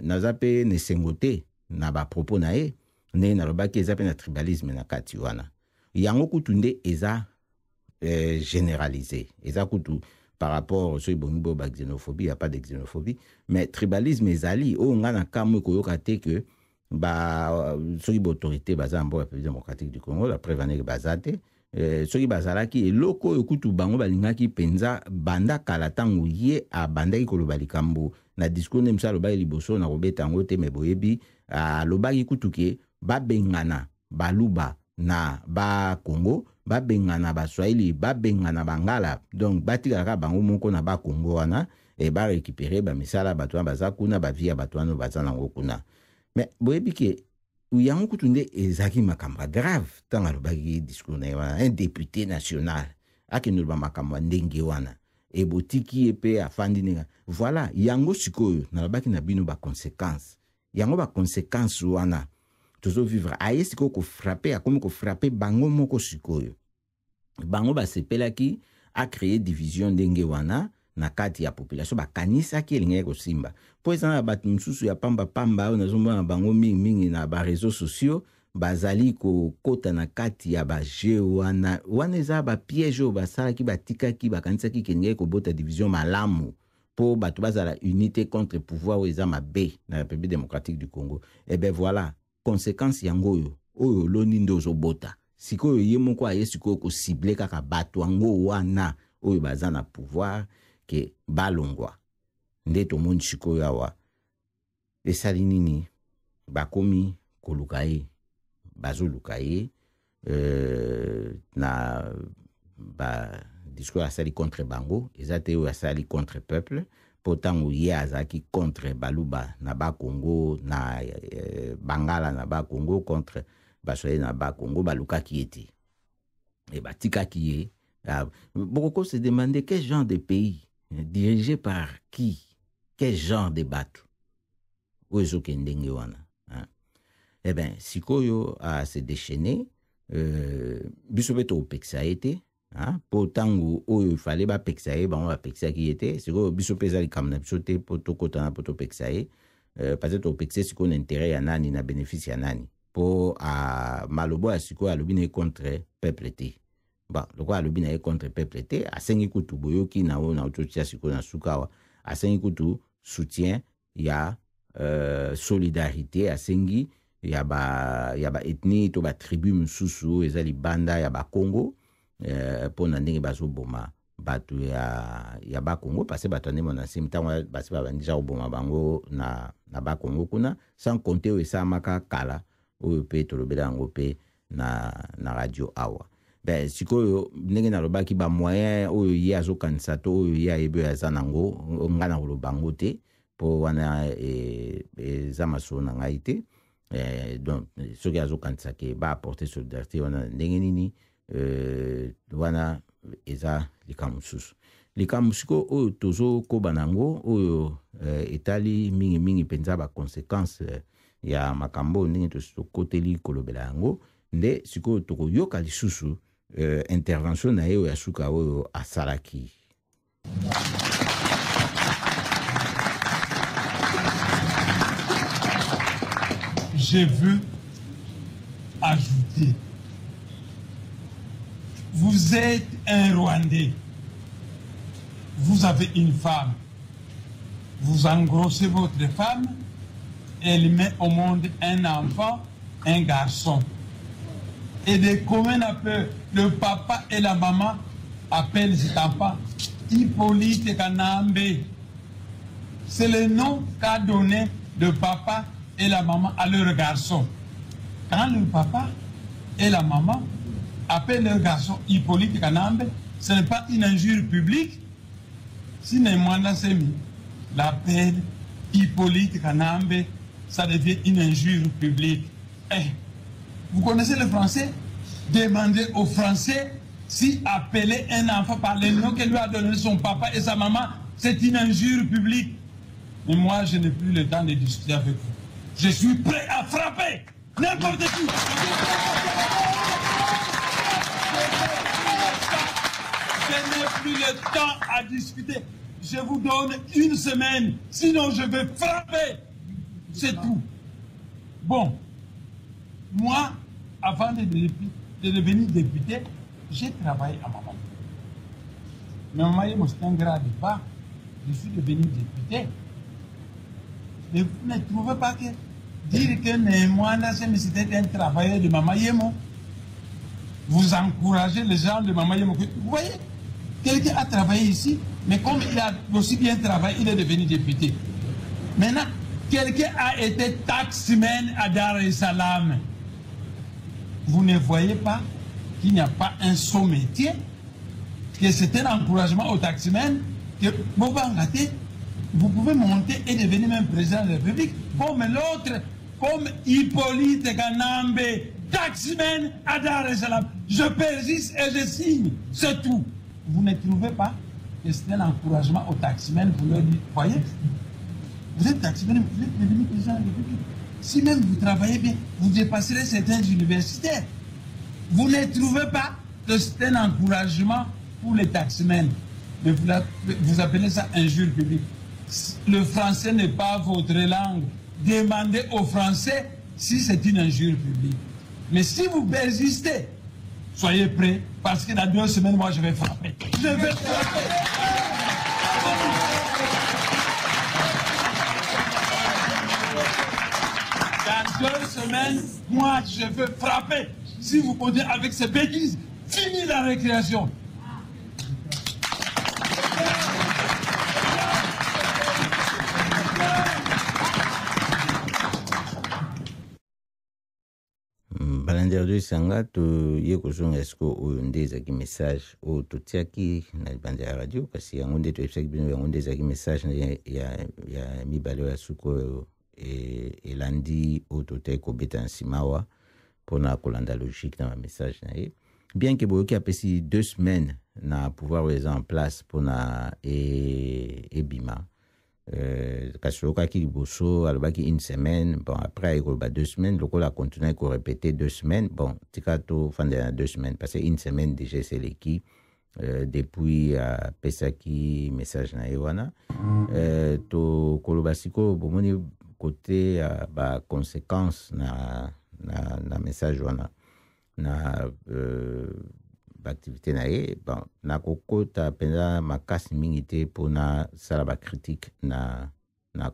B: naza pe ne sengote na ba propos na e ne na lobaki za pe na tribalisme na kati wana yango kutunde eza généralisé eza kutu par rapport au bongo ba xénophobie, il n'y a pas de xénophobie, mais tribalisme ezali o ngana kamwe koyoka te que ba soki autorité baza en République démocratique du Congo la prévenir bazate soki bazalaki eloko yokutu bango balingaki penza banda kala tango ye a bandaki koloba likambo na discours ne msa loba liboso na robeta ngo te me boyebi a lobaki kutuke babengana baluba na ba Congo ba bengana ba Swahili ba bengana bangala donc batikaka bango moko na ba Congo wana et ba récupérer ba misala batwa baza kuna ba via batwano baza nango kuna mais boyebi ke uyango kutunde ezaki makamba grave tanga lobaki discours na wana un député national akino ba makamba ndenge wana et botiki epe afandi ninga voilà yango sikoyo na lobaki na bino ba conséquences yango ba conséquences wana toujours vivre aye siko ko frapper akomi ko frapper bango moko sikoyo bango ba sepelaki a créer division ndenge wana na kati ya population ba kanisa ki elinga ko simba po ezana batu msusu ya pamba pamba na zomba bango mingi na ba réseaux sociaux bazali ko kota na kati ya ba jeu wana eza ba piège ba sala ki batika ki ba kanisa ki kelinga ko bota division malamu po batu bazala unité contre pouvoir eza mabe na République démocratique du Congo et ben voilà conséquence yango oyo loni ndozo bota sikoyo ye moko aye sikoyo ko cibler kaka bato yango wana oyo baza na pouvoir ke balongwa nde to moni sikoyo awa esali nini bakomi koluka ye bazolukaye na ba discours asali contre bango ezate oyo asali contre peuple pourtant ye azaki contre baluba na ba Congo na bangala na ba Congo contre basoye na ba Congo balukaki ete et batikaki ye. Beaucoup se demandaient quel genre de pays dirigé par qui, quel genre de bateau oyo kendenge wana. Eh bien, sikoyo a se déchaîné biso beto opekisa ete pourtant oyo fallait ba pekisa ye ba pekisa ki ete sikoyo biso peza likamna biso te poto kota na poto pekisa ye peut-être opekisa sikoyo intérêt ya nani na bénéfice ya nani po a malobo ya sikoyo alobi na contre peuple te. Bon, le quoi alobi na contre peuple te asengi kutu boyoki na o na ototia sikoyo na sukawa asengi kutu soutien ya solidarité asengi ya ba ethnie to ba tribu mususu ezali banda ya ba Congo pona ndenge bazoboma batu ya ba Congo parce que batu ndemo na simtango basi ba bandija oboma bango na ba Congo kuna sans compter o esamaka kala oyo pe tolobela yango pe na radio awa. Ben sikoyo ndenge na lobaki ba moyen oyo ye azokanisa to oyo ye ayebe azanango ngana lobango te po wana zamaso na ngai te. Donc ce qui a zokanisa ke ba apporter solidarité wana ndenge nini wana eza likamususu likamusiko oyo tozo kobanango oyo etali mingi penza ba conséquences ya makambo ndenge to koteli kolobela yango nde siko toko yoka lisusu intervention na yo ya suka oyo asalaki.
A: Je veux ajouter, vous êtes un Rwandais, vous avez une femme, vous engrossez votre femme, elle met au monde un enfant, un garçon. Et de commun appel, le papa et la maman appellent cet enfant Hippolyte Kanambe. C'est le nom qu'a donné le papa et la maman à leur garçon. Quand le papa et la maman appellent leur garçon Hippolyte Kanambe, ce n'est pas une injure publique. Si Némanda Semi l'appelle Hippolyte Kanambe, ça devient une injure publique. Vous connaissez le français? Demandez aux Français si appeler un enfant par le nom que lui a donné son papa et sa maman, c'est une injure publique. Mais moi, je n'ai plus le temps de discuter avec vous. Je suis prêt à frapper n'importe qui. Je n'ai plus le temps à discuter. Je vous donne une semaine, sinon je vais frapper. C'est tout. Bon, moi, avant de devenir député, j'ai travaillé à Maman. Mais Maman, c'est un grade pas. Je suis devenu député. Mais vous ne trouvez pas que dire que Némouanda c'était un travailleur de Maman Yemo, vous encouragez les gens de Maman Yemo. Vous voyez, quelqu'un a travaillé ici, mais comme il a aussi bien travaillé, il est devenu député. Maintenant, quelqu'un a été taximan à Dar es Salaam. Vous ne voyez pas qu'il n'y a pas un saut métier, que c'est un encouragement aux taximens, que vous pouvez monter et devenir même président de la République, comme l'autre, comme Hippolyte Kanambe, taximan à Dar es Salaam. Je persiste et je signe, c'est tout. Vous ne trouvez pas que c'est un encouragement aux taximens, vous leur dites, voyez, vous êtes taximan, vous êtes devenu président de la République. Si même vous travaillez bien, vous dépasserez certains universitaires. Vous ne trouvez pas que c'est un encouragement pour les taximens. Mais vous appelez ça injure publique. Le français n'est pas votre langue. Demandez aux Français si c'est une injure publique. Mais si vous persistez, soyez prêts, parce que dans 2 semaines, moi, je vais frapper. Je vais frapper. Dans 2 semaines, moi, je veux frapper. Si vous continuez avec ces bêtises, fini la récréation.
B: balanderi esanga toye kozonga esiko oyo nde ezalaki message oyo totiaki na libanda ya radio kasi yango nde toyebisaki bino yango nde ezalaki message ya mibale oyo ya suki oyo elandi oyo totaki kobeta na nsima awa mpona kolanda logique na bamessage na ye bien ke boyoki apesi 2 semaines na pouvoir oyo eza en place mpona ebima kasi okaki liboso alobaki 1 semaine bon après ayekoloba 2 semaines lokola akontinue korepete 2 semaines bon tika tofandela na 2 semaines parce que 1 semaine déjà eseleki depuis apesaki message na ye wana tokoloba sikoyo bomoni kote ya baconséquence na message wana na baactivité na ye bon nakokota mpenza makasi mingi te mpona sala bacritique na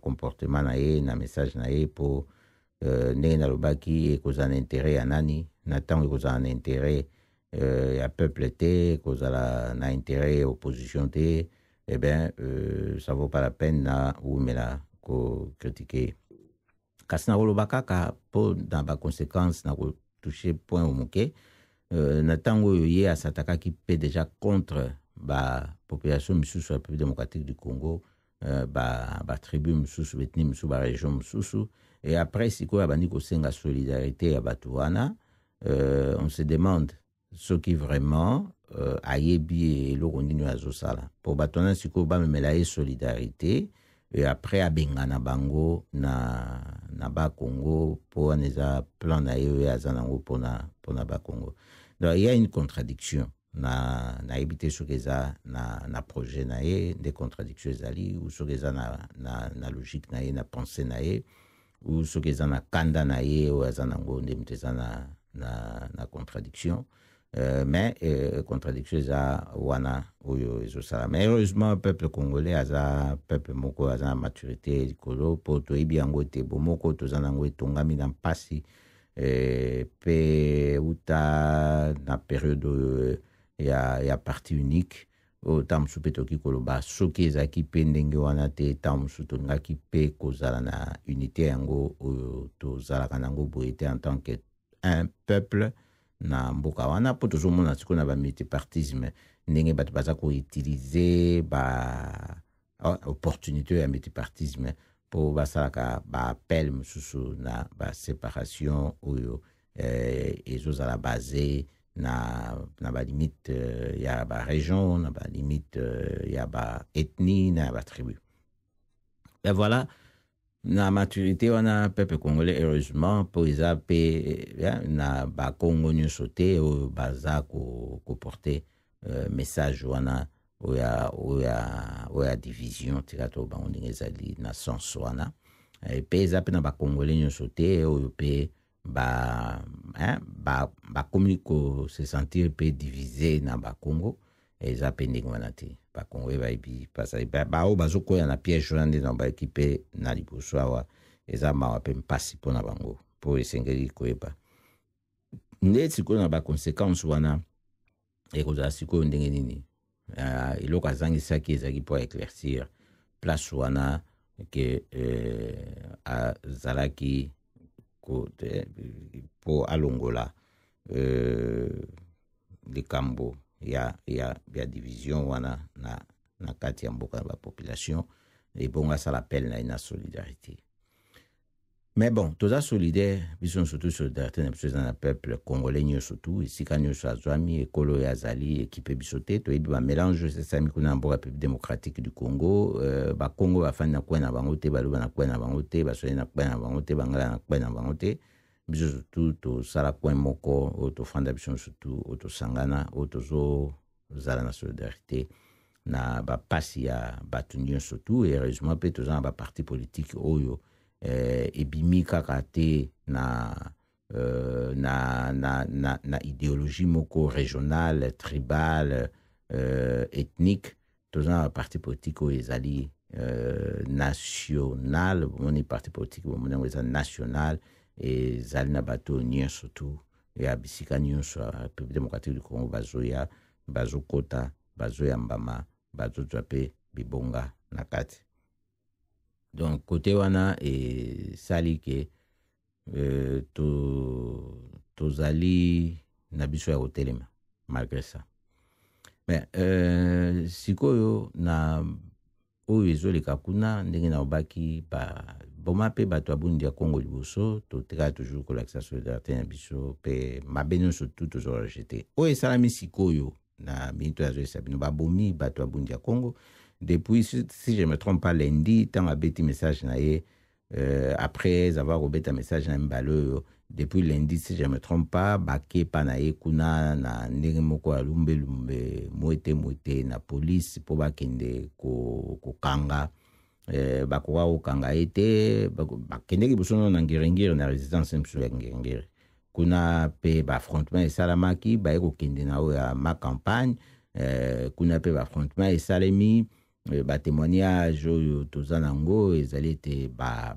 B: comportement na ye na message na ye mpo ndenge nalobaki ekozala na intérêt ya nani na ntango ekozala na intérêt ya peuple te ekozala na intérêt ya opposition te eh bien ça vaut pas la peine na umela kocritique kasi nakoloba kaka mpo na baconséquence nakotouche point omoke na ntango oyo ye asatakaki mpe déjà contre bapopulation misusu ya République démocratique du Congo batribu misusu betni misusu baregion misusu et après sikoyo abandi kosenga solidarité ya bato wana on se demande soki vraiment ayebi eloko nini oyo azosala mpo bato wana sikoyo bamemela ye solidarité et après abengana bango na bakongo mpo wana eza plan na ye oyo aza nango mpona bakongo. Donc il y a une contradiction na ebite soki eza na projet na ye nde contradiction ezali ou soki eza na logique na ye na pensée na ye ou soki eza na kanda na ye oyo aza nango nde mito eza na contradiction mais contradiction eza wana oyo ezosala mais heureusement peuple congolais aza peuple moko aza na maturité likolo mpo toyebi yango ete bomoko toza nango etongami na mpasi pe uta na période ya parti unique oyo ntango mosusu mpe toki koloba soki ezalaki mpe ndenge wana te ntango mosusu tolingaki mpe kozala na unité yango oyo tozalaka nango boye te en tant que un peuple na mboka wana mpo tozomona sikoyo na bamultipartisme ndenge bato baza koutilize opportunité ya multipartisme mpo basalaka baappel mosusu na baséparation oyo ezozala base na balimite ya barégion na balimite ya baethnie na ya batribu. Et voilà na maturité wana peuple congolais heureusement mpo eza mpe na bakongo nyonso te oyo baza koporte message wana oya division tika to bango ndenge ezali na sens wana mpe eza mpe na bakongolais nyonso te oyo mpe bakomi kose sentir mpe divisé na bakongo eza mpe ndenge wana te bakongolais bayebi bao bazokoya na piège wana nde na bayeki mpe na liboso awa eza mawa mpe mpasi mpo na bango mpo esengeli koyeba nde sikoyo na baconséquence wana ekozala sikoyo ndenge nini eloko azangisaki ezalaki mpo éclaircir place wana ke azalaki mpo alongola likambo ya division wana na kati ya mboka na bapopulation ebongo asala appel na ye na solidarité. Mais bon, toza solidaire biso surtout solidarité na biso eza na peuple congolais nyonso tu esika nyonso azwami ekolo oyo azali ekipe biso te toyebi bamélange esesami kuna na mboka République démocratique du Congo bakongo bafandi na kwe na bango te baloba na kwe na bango te baswali na kwe na bango te bangala na kwe na bango te biso surtout tosala kwe moko oyo tofanda biso surtout oyo tosangana oyo tozozala na solidarité na bapasi ya bato nyonso tu heureusement mpe toza na baparti politique oyo ebimi kaka te na idéologie moko régionale tribale ethnique toza na parti politique oyo ezali national bomoni parti politique bomoni yango eza national ezali na bato nyonso tu ya bisika nyonso ya République démocratique du Congo bazoya bazokota bazoyambama bazozwa mpe bibonga na kati. Donc côté wana esali ke tozali na biso ya kotelema malgré ça. Mais sikoyo na oyo ezoleka kuna ndenge na obaki boma mpe bato ya bundi ya Congo liboso totekala toujours kolakisa solidarité na biso mpe mabe nyonso tu tozorejete oyo esalami sikoyo na minito ya zoyesa bino babomi bato ya bundi ya Congo depuis si je me trompe pas lundi ntango abeti message na ye après avoir obeta message na mibale oyo depuis lundi si je me trompe pas bakepa na ye kuna na ndenge moko ya lumbe mwete na police mpo bakende kokanga bakoka kokanga ye te bakendeki boso na ngirengire na résidence mosusu ya ngirengire kuna mpe baaffrontement esalamaki baye kokende na oyo ya ma campagne kuna mpe baaffrontement esalemi batémoignage oyo toza nango ezali ete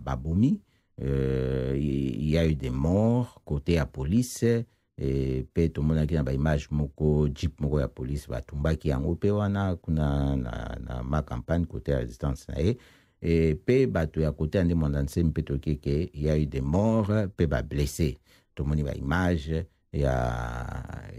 B: babomi. Il y a eu des morts côté la police et pe tout le monde qui na ba image moko jeep moko ya police batumbaki yango pe wana kuna na ma campagne côté la résistance na et pe bato ya côté ande mondanse mpe tokeke il y a eu des morts pe ba blessés tout le monde ba image ya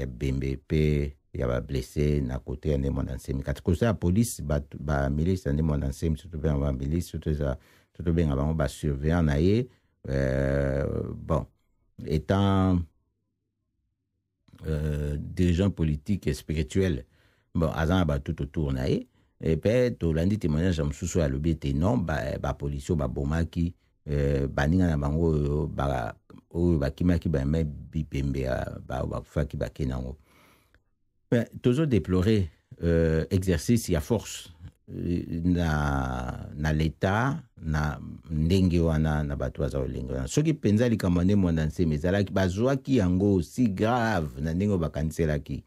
B: bembe pe ya ba blessé na côté ande mondanse kati côté la police ba milice ande mondanse surtout ba milice surtout ça tout bien avant bas surveillant naé bon étant dirigeant politique et spirituel bon azan ba tout autour naé et puis to landi témoignage amsusu à lobité non ba police ba bomaki baninga na bango ba kimaki ba me bipembe ba faki ba kenango toujours déplorer exercice à force na l'état na ndenge wana na bato baza olenga wana soki penza likambo nde mwana nseme ezalaki bazwaki yango aussi grave na ndenge bakandiselaki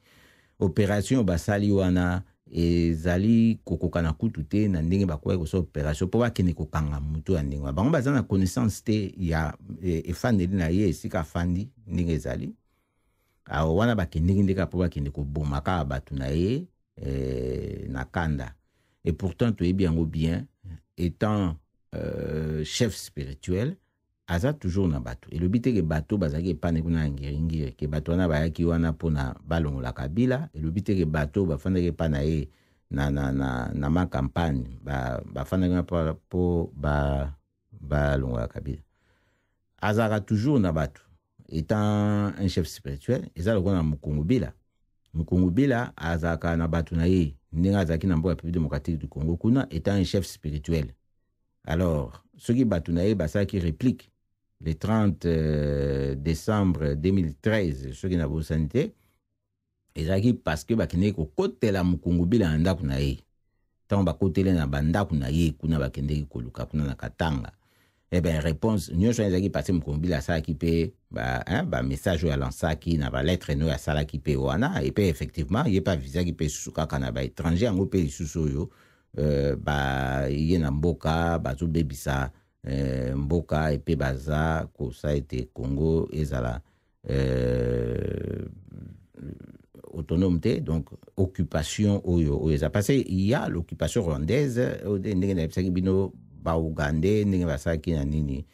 B: opération basali wana ezali kokoka na kutu te na ndenge bakoki kosala opération mpo bakende kokanga motu ya ndenge bango baza na connaissance te ya efandeli na ye esika afandi ndenge ezali awo wana bakendeki ndeka mpo bakende koboma kaka bato na ye na kanda. Et pourtant, tu es bien, étant chef spirituel, aza toujours na bateau. Et le but est que bateau bazaki pas nekuna ngiri que bateau na ba ki wana pona balongo la kabila. Et le but est que bateau ba fanda ke pa na e na ma campagne ba fanda ke po balongo la kabila. Azara toujours na bateau. Étant un chef spirituel, eza lokona Mukungu Bila azaka na bateau na e. Nenga zaki na mboka République démocratique du Congo kuna étant un chef spirituel. Alors, ce qui batunaye basa qui réplique le 30 décembre 2013 ce qui n'a pas sanité ezaki parce que bakende ko kotela Mukungu Bila anda kuna ye. Tant ba kotela na banda kuna ye kuna bakende ko luka kuna na Katanga. Eh ben réponse nyonso ezaki parce Mukungu Bila sa ki pe ba message ya lansaki na ba lettre no ya sala ki pe wana et puis effectivement il est pas visa ki pe suka kana ba étranger ngo pe lisusu yo ba yena mboka bazo bebisa mboka et puis baza ko ça été Congo ezala autonome donc occupation oyo eza passé il y a l'occupation rwandaise ndenge na bisaki bino ba Ougandais ndenge basaki na nini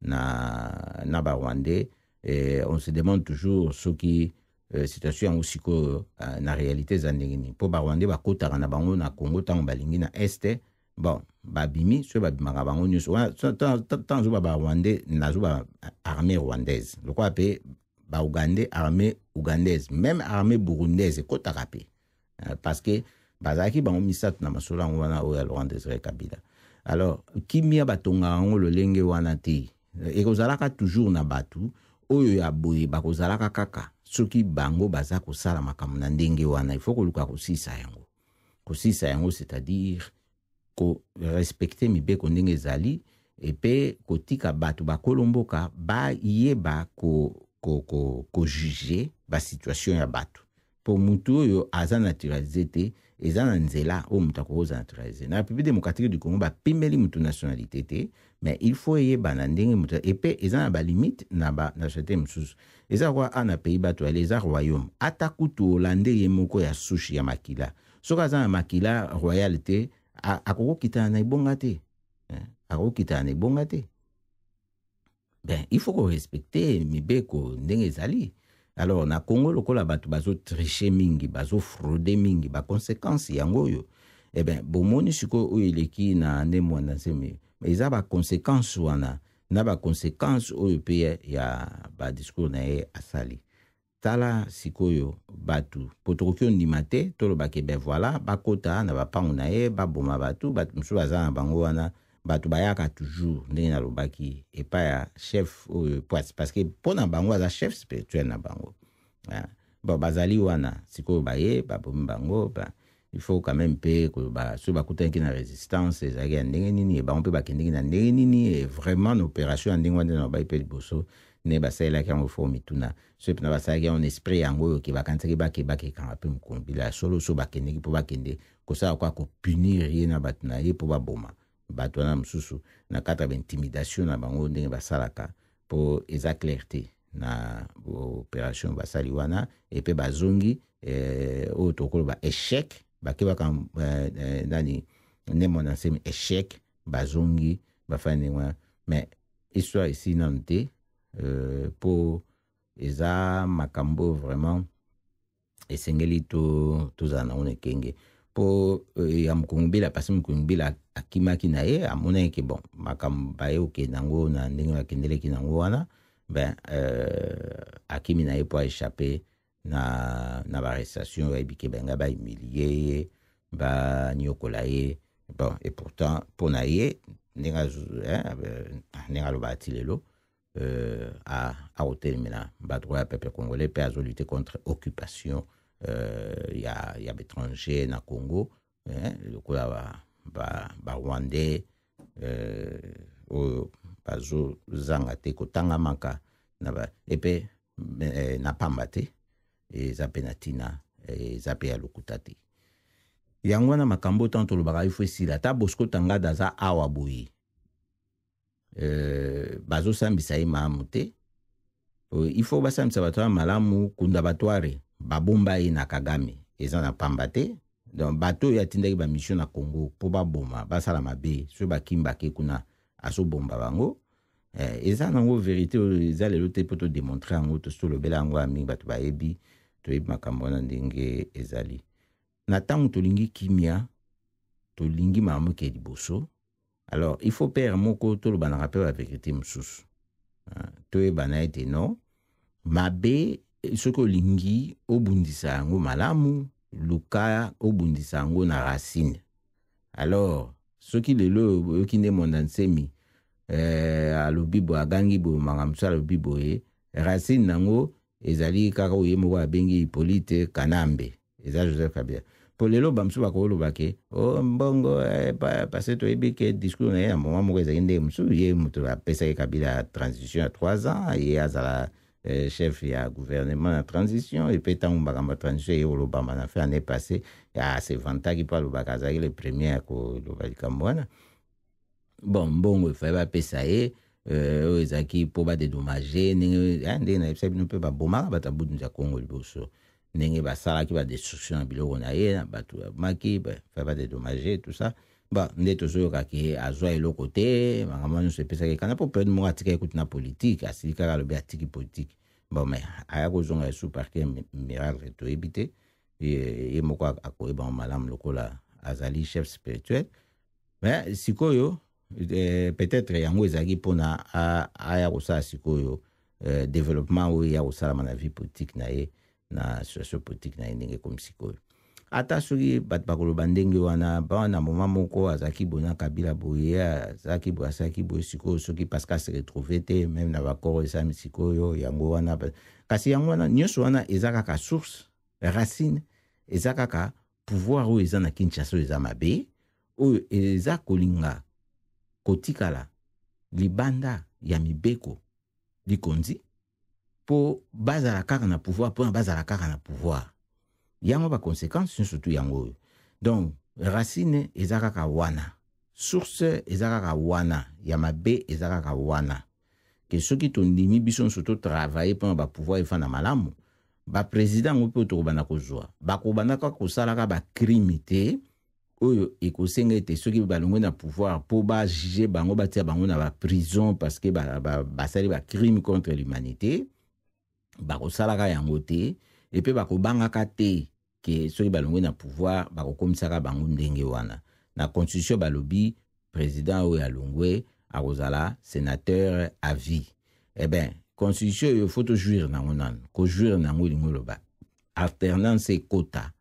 B: na ba Rwandais. Et on se demande toujours ce qui situation aussi que na réalité zanengini po ba Rwandais ba kotaka na bango na Congo tango balingi na este bon babimi so babimaka bango nyuso tant ba Rwandais na zo ba armée rwandaise le quoi pe ba Ougandais armée ougandaise même armée burundaise kotaka pe parce que bazaki bango misatu na masola wana o ya Rwandaise Kabila. Alors kimia batonga ngo lolenge wana te et kozalaka toujours na batu oyo ya boye bakozalaka kaka soki bango baza kosala makambo na ndenge wana il faut koluka kosisa yango c'est-à-dire ko respecter mibeko ndenge ezali et pe kotika batu bakolomboka ba yeba ko juger ba situation ya batu pour mutu oyo aza naturalisé te eza na nzela o mutu akoza naturalisé na République démocratique du Congo ba pimeli mutu nationalité te mais il faut yeba na ndenge mutu et pe eza na ba limite na société msusu eza kwa ana pays bato les royaume atakutu hollandais ye moko ya sushi ya makila soka aza na makila royalité akoko kitana na ibonga te ben il faut qu'on respecte mibeko ndenge ezali. Alors na Congo lokola bato bazo tricher mingi, bazo frauder mingi, ba conséquence yango yo. Eh ben bomoni siko oyo eleki na nde mwana nsemi. Eza ba conséquence wana na ba conséquence oyo pe ya ba discours na ye asali. Tala sikoyo batu potokoki ondima te tolobaki ben voilà bakota na bapango na ye baboma batu mosusu baza na bango wana batu bayaka toujours ndenge nalobaki epa ya chef oyo parce que mpo na bango aza chef spirituel na bango. Bon bazali wana sikoyo baye babomi bango il faut quand même pe so bakutanaki na résistance ezalaki ya ndenge nini bango mpe bakendeki na ndenge nini vraiment na opération ya ndenge wana na bayi mpe liboso ne basalelaki yango fo mituna so epena basalaki yango na esprit yango oyo ke bakanisaki bakekanga mpe mokombila solo so bakendeki mpo bakende kosala kwa kopunir ye na bato na ye mpo baboma bato wana mosusu na kati ya baintimidation na bango ndenge basalaka mpo eza clarté na opération basali wana epe bazongi oyo tokoloba échec bakebaka nani nde mona nsemi échec bazongi bafani ndenge wana mais histoire esi nanu te po eza makambo vraiment esengeli tozala nango na ekenge po ya mokongo pasi mokongo mbila akimaki na ye amonaki ke bon makambo baye okende nango na ndenge bakendeleki nango wana ben akimi na ye po aéchappe na baarrestation bayebi ke benga bahumilie ye banyokola ye bon et pourtant mpo na ye ndenge aloba ti lelo à otelemela badroit ya peuple congolais pe azo lutter contre occupation ya étranger na Congo lokola ba Rwandais oyo bazo zanga te kotanga maka na ba epe na pamba te eza pe na tina eza pe ya lokuta te yango wana makambo tanto lobaka ifo esila ta Bosco Tangada aza awa boye bazosambisa ye malamu te il faut basambisa bato ya malamu kunda batware babomba ye na Kagame eza na pamba te donc bato oyo atindaki bamission na Congo mpo baboma basala mabe so bakimbake kuna azobomba bango eza nango vérité oyo eza lelo te mpo todemontre yango tosolobela yango ya mingi bato bayebi toyebi makambo wana ndenge ezali na ntango tolingi kimia tolingi malamu ke liboso. Alors, il faut perdre mon côté le ban rappel la vérité msusu. Toyebana ete non. Mabe soko lingi obundisa yango malamu, luka obundisa yango na racine. Alors, soki lelo yokinde mondansemi alobibo agangi bo mangamsa alobibo racine nango ezali kaka oyemo abengi Hippolyte Kanambe. Eza Joseph Kabila. Pour lelo bamsu bakolo bake mbongo parce to ebike discours na ya moment moko ezali nde msu ye mutu apesa Kabila transition à 3 ans ye azala chef ya gouvernement na transition et puis tant bakamba transition ye olobama na fait année passée ya se vantaki pa lobaka azali le premier ko lobalika mwana bon mbongo il fallait apesa ye ezaki po ba dédommager ndenge na ebisa bino pe ba bomaka batabudu ya Congo liboso ndenge basalaki ba destruction ya biloko na ye na bato maki fa ba dédommager tout ça ba nde tozoyoka ke azwa eloko te makambo nyonso epesaki kana po pene moko atika ekuti na politique asili kaka alobi atiki politique bon mais aya kozonga esu parke miracle toyebi te ye moko akoyeba malamu lokola azali chef spirituel mais sikoyo peut-être yango ezalaki mpona aya kosala sikoyo développement oyo ya kosalama na vie politique na ye na situation politique na ndenge comme sikoyo ata soki bato bakoloba ndenge wana bana moment moko azaki bona Kabila boye azaki bo asaki boye sikoyo soki parce que se retrouver te même na bakoro esami sikoyo yango wana kasi yango wana nyonso wana eza kaka source racine eza kaka pouvoir oyo eza na Kinshasa eza mabe oyo eza kolinga kotikala libanda ya mibeko likonzi po bazala kaka na pouvoir po bazala kaka na pouvoir yango ba conséquences surtout yango donc racine eza kaka wana source eza kaka wana ya mabe eza kaka wana ke soki tondimi biso surtout travailler pour ba pouvoir efana malamu ba président ngo pe to bana kozwa ba kobana ka kosala ka ba crime te oyo ekosenga ete soki balongwe na pouvoir po bajuge bango batia bango na baprison parce que basali bacrime contre l'humanité bakosalaka yango te epe bakobangaka te ke soki balongwe na pouvoir bakokomisaka bango ndenge wana na constitution balobi président oyo alongwe akozala sénateur à vie. Eh ben constitution oyo faut jouir nango nanu ko jouir nango lingo loba alternance et quota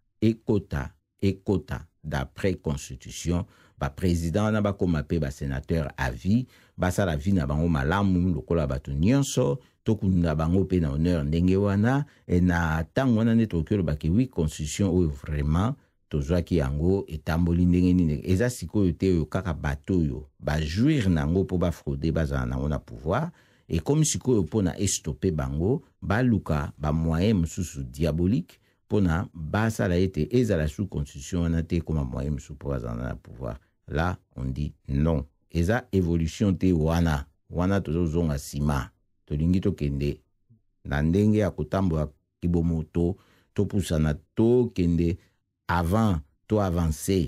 B: d'après constitution ba président na ba koma pe ba sénateur à vie basala vie na bango malamu lokola bato nyonso tokunda bango pe na honneur ndenge wana e na tango wana ne tokelo ba ki oui constitution oyo vraiment tozwaki yango etamboli ndenge nini eza sikoyo te oyo kaka bato oyo ba jouir nango po ba frauder bazala nango na pouvoir et comme sikoyo pona estopper bango baluka ba moyen mususu diabolique pona basala ete ezala sous constitution wana te comme moyen mususu po bazala na pouvoir. Là on dit non eza évolution te wana tozozonga sima tolingi tokende na ndenge ya kotambola kibomoto topusana tokende avant to avancer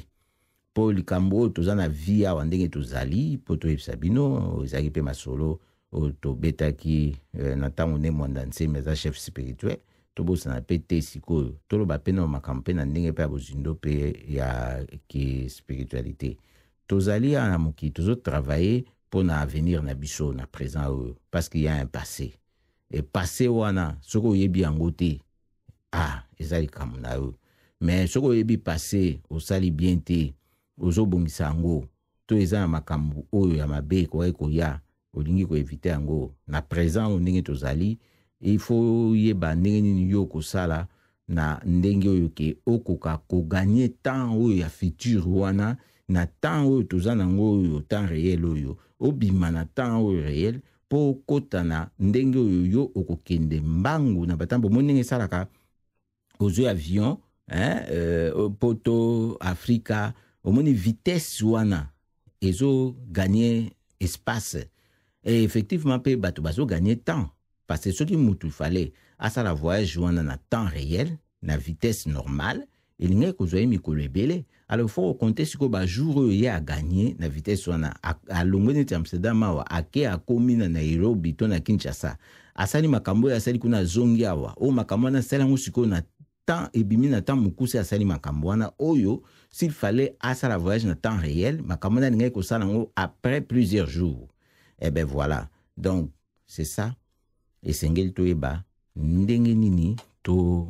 B: po likambo toza na vie awa ndenge tozali po toyebisa bino ezalaki mpe masolo oyo tobetaki na ntango nde mwanda nseme eza chef spirituel tobosana mpe te sikoyo toloba mpe na makambo mpe na ndenge mpe ya bozindo mpe ya ki spiritualité tozali na mokili tozotravaille mpo na avenir na biso na présent oyo parce qu'il y a un passé et passé wana soki oyebi yango te eza likambo na yo mais soki oyebi passé osali bien te ozobongisa yango to eza na makambo oyo ya mabe ekoki koya olingi koevite yango na présent oyo ndenge tozali il faut yeba ndenge nini yo kosala na ndenge oyo ke okoka koganye temps oyo ya futur wana na temps oyo toza nango oyo temps réel oyo obima na temps oyo réel po kota na ndenge oyo yo okokende mbangu na batambo mo ndenge esalaka ozwi avion poto Afrika omoni vitesse wana ezo gagner espace et effectivement pe bato bazo gagner temps parce que soki mutu fallait asala voyage wana na temps réel na vitesse normale elingai kozwa mikolo ebele alors faut compter siko ba jour oyo ye a gagné na vitesse wana alongwe neti Amsterdam awa ake akomi na Nairobi to na Kinshasa asali makambo ya asali kuna zongi awa o makambo na sala ngo siko na temps ebimi na temps mukuse asali makambo wana oyo s'il fallait asala voyage na temps réel makambo na lingai kosala ngo après plusieurs jours. Eh ben voilà donc c'est ça esengeli toyeba ndenge nini to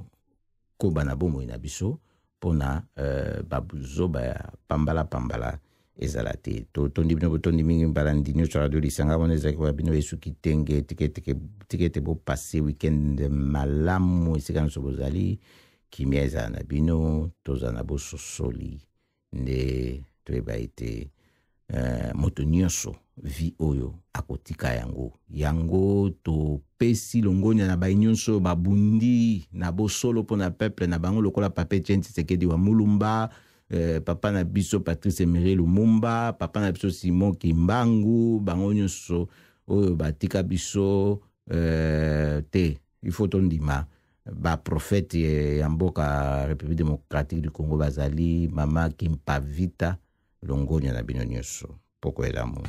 B: kobana bomo na biso pona babuzo ba pambala ezala te to tondi bino botondi mingi mbala ndinyo tsara do lisanga boneza kwa bino esuki tenge tikete bo passer weekend malamu esika nsobozali kimeza na bino tozana bo sosoli nde toyeba ite moto nyonso vi oyo akotika yango to pesi longonya na banyonso babundi na bosolo pona peuple na bango lokola Papa Etienne Tshisekedi wa Mulumba papa na biso Patrice Emery Lumumba papa na biso Simon Kimbangu bango nyonso oyo batika biso te il faut tondima ba prophète ya mboka République démocratique du Congo bazali mama Kimpavita longonya na bino nyonso poko elamu.